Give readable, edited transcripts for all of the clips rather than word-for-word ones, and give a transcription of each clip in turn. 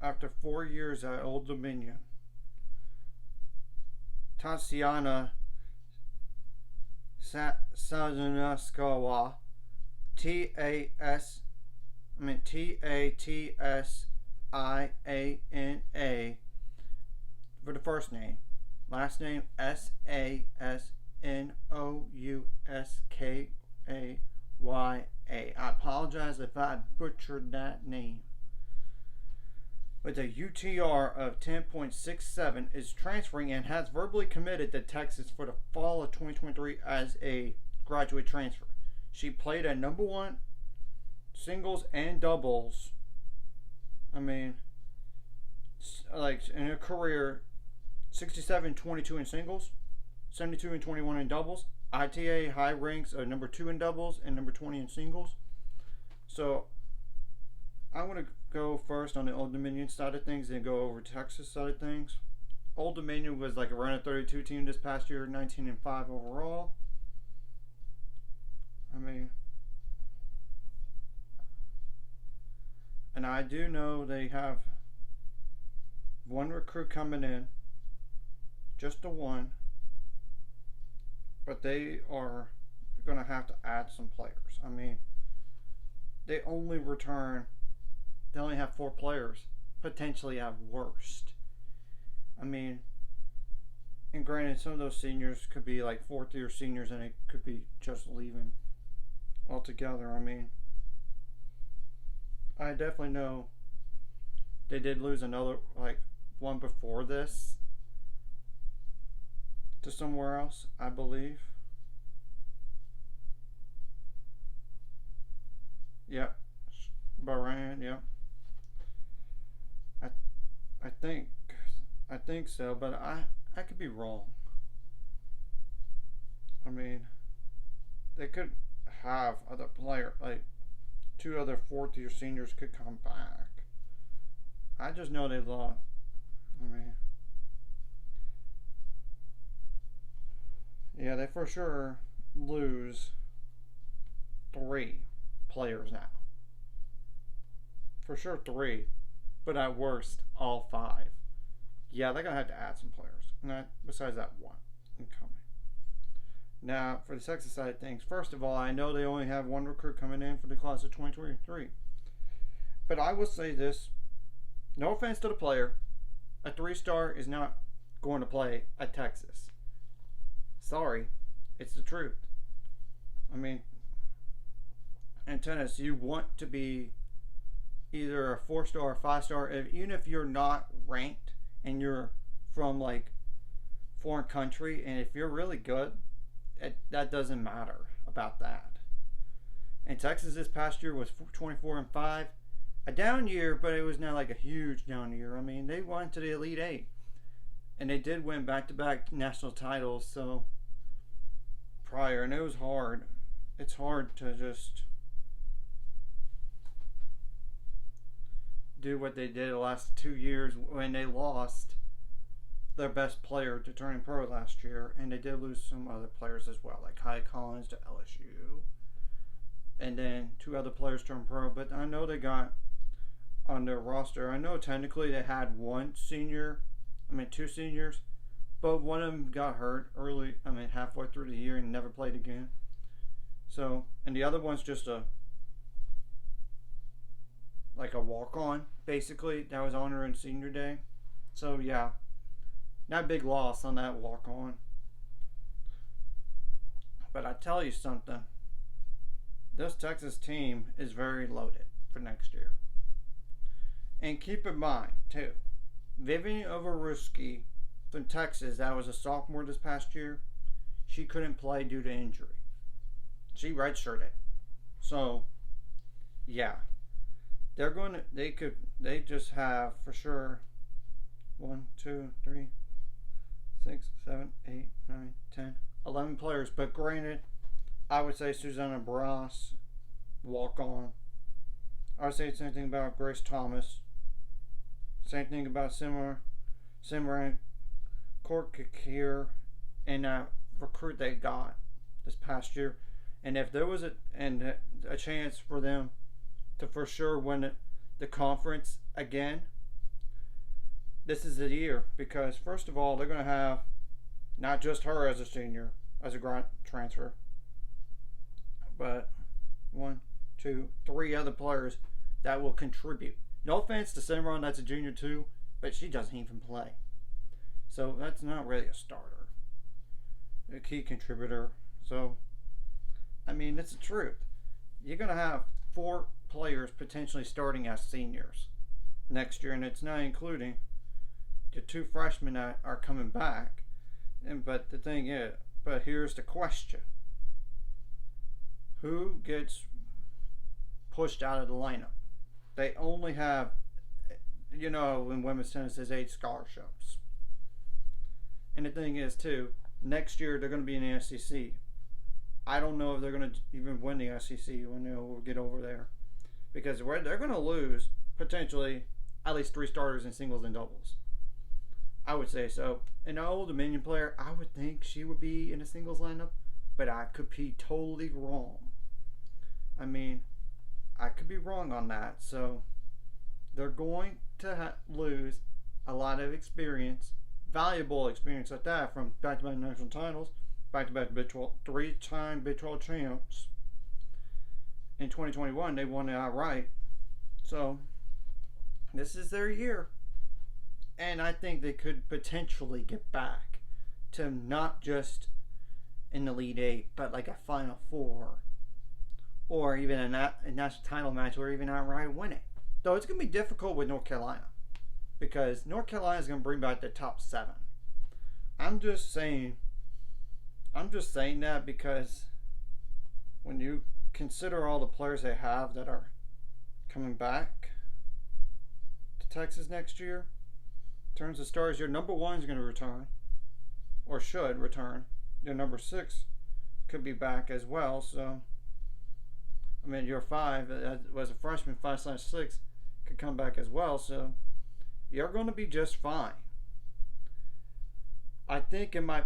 after 4 years at Old Dominion. Tatsiana Sasnouskaya, Tatsiana for the first name. Last name Sasnouskaya. I apologize if I butchered that name. With a UTR of 10.67, is transferring and has verbally committed to Texas for the fall of 2023 as a graduate transfer. She played at number one singles and doubles. I mean, like in her career, 67-22 in singles, 72-21 in doubles. ITA high ranks are number 2 in doubles and number 20 in singles. So I'm going to go first on the Old Dominion side of things, then go over Texas side of things. Old Dominion was like a round of 32 team this past year, 19-5 overall. I mean, and I do know they have one recruit coming in, just the one, but they are going to have to add some players. I mean, they only have 4 players, potentially at worst. I mean, and granted, some of those seniors could be like 4th-year seniors, and it could be just leaving altogether. I mean, I definitely know they did lose another, like, one before this to somewhere else, I believe. Yep. Bahrain, yep. I think so, but I could be wrong. I mean, they could have other player, like 2 other 4th-year seniors could come back. I just know they lost. I mean, yeah, they for sure lose 3 players now. For sure 3, but at worst all 5. Yeah, they're gonna have to add some players. Not besides that one incoming. Now, for the Texas side of things, first of all, I know they only have one recruit coming in for the class of 2023. But I will say this, no offense to the player, a 3-star is not going to play at Texas. Sorry, it's the truth. I mean, in tennis, you want to be either a 4-star or 5-star, even if you're not ranked and you're from like foreign country, and if you're really good, that doesn't matter about that. And Texas this past year was 24-5, a down year, but it was not like a huge down year. I mean, they went to the Elite 8, and they did win back-to-back national titles. So prior, and it was hard. It's hard to just do what they did the last 2 years when they lost their best player to turning pro last year, and they did lose some other players as well, like Kai Collins to LSU, and then 2 other players turned pro. But I know they got on their roster, I know technically they had 2 seniors, but one of them got hurt early, halfway through the year and never played again. So, and the other one's just a walk-on, basically, that was on her in senior day. So yeah, not a big loss on that walk-on. But I tell you something, this Texas team is very loaded for next year. And keep in mind too, Vivian Overruski from Texas, that was a sophomore this past year, she couldn't play due to injury. She redshirted. So yeah, they just have for sure 1, 2, 3, 6, 7, 8, 9, 10, 11 players. But granted, I would say Susanna Barras, walk on. I would say the same thing about Grace Thomas. Same thing about Simran Korkakir and that recruit they got this past year. And if there was a chance for them to for sure win the conference again, this is the year because, first of all, they're going to have not just her as a senior, as a grant transfer, but one, two, three other players that will contribute. No offense to Simran, that's a junior too, but she doesn't even play. So that's not really a starter, a key contributor. So, I mean, it's the truth. You're going to have four players potentially starting as seniors next year, and it's not including the two freshmen that are coming back. But the thing is, but here's the question: who gets pushed out of the lineup? They only have, in women's tennis, there's 8 scholarships. And the thing is, too, next year they're going to be in the SEC. I don't know if they're going to even win the SEC when they'll get over there, because they're going to lose potentially at least 3 starters in singles and doubles. I would say so. An old Dominion player, I would think she would be in a singles lineup, but I could be totally wrong. I mean, I could be wrong on that. So they're going to lose a lot of experience, valuable experience at that, from back-to-back national titles, back-to-back Big 12, 3-time Big 12 champs. In 2021, they won it outright. So this is their year. And I think they could potentially get back to not just in the Elite Eight, but like a Final Four, or even a national title match, or even outright win it. Though it's going to be difficult with North Carolina, because North Carolina is going to bring back the top 7. I'm just saying that because when you consider all the players they have that are coming back to Texas next year, in terms of stars, your number 1 is going to return, or should return. Your number 6 could be back as well. So, I mean, your 5 was a freshman, 5/6, could come back as well. So, you're going to be just fine. I think it might.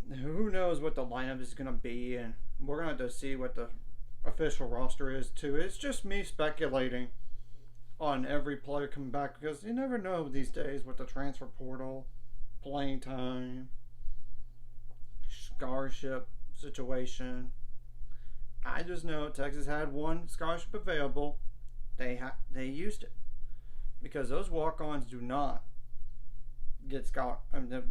Who knows what the lineup is going to be, and we're going to have to see what the official roster is too. It's just me speculating on every player coming back, because you never know these days with the transfer portal, playing time, scholarship situation. I just know Texas had 1 scholarship available. They used it, because those walk-ons do not get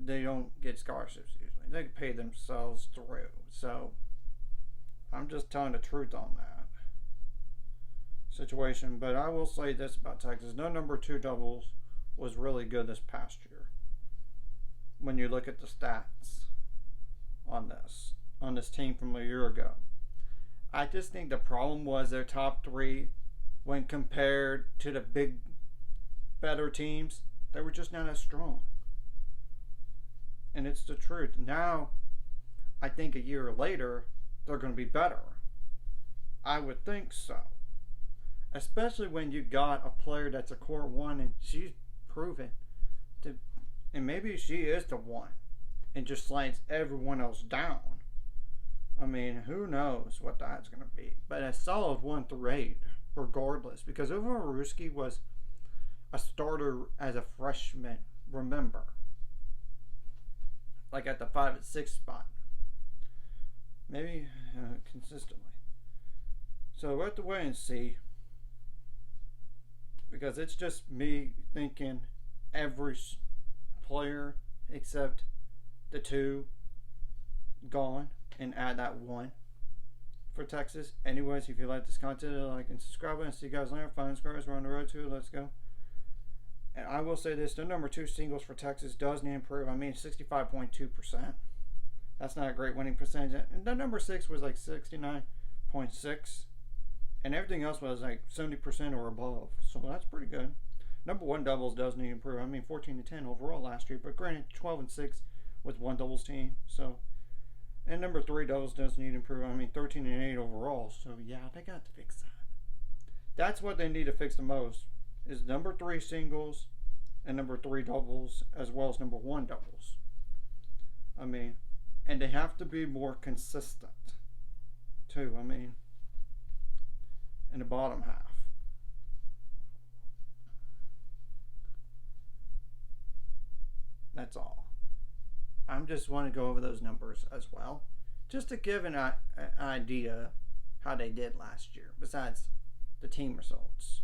they don't get scholarships usually. They pay themselves through. So I'm just telling the truth on that situation. But I will say this about Texas: no number 2 doubles was really good this past year. When you look at the stats on this team from a year ago, I just think the problem was their top 3, when compared to the big, better teams, they were just not as strong. And it's the truth. Now, I think a year later, they're going to be better. I would think so. Especially when you got a player that's a court 1 and she's proven to, and maybe she is the one and just slides everyone else down. I mean, who knows what that's going to be. But a solid 1 through 8, regardless. Because Ovaruski was a starter as a freshman, remember. Like at the 5 and 6 spot. Maybe consistently. So we'll have to wait and see. Because it's just me thinking every player except the 2 gone, and add that 1 for Texas. Anyways, if you like this content, like and subscribe, and see you guys later. Final scores, we're on the road to. Let's go. And I will say this: the number 2 singles for Texas does need to improve. I mean, 65.2%. That's not a great winning percentage. And the number 6 was like 69.6%. And everything else was like 70% or above. So that's pretty good. Number 1 doubles does need to improve. I mean, 14-10 overall last year. But granted, 12-6 with 1 doubles team. So, and number 3 doubles does need to improve. I mean, 13-8 overall. So yeah, they got to fix that. That's what they need to fix the most. Is number 3 singles and number 3 doubles, as well as number 1 doubles. I mean, and they have to be more consistent too. I mean, in the bottom half. That's all. I'm just want to go over those numbers as well, just to give an idea how they did last year, besides the team results.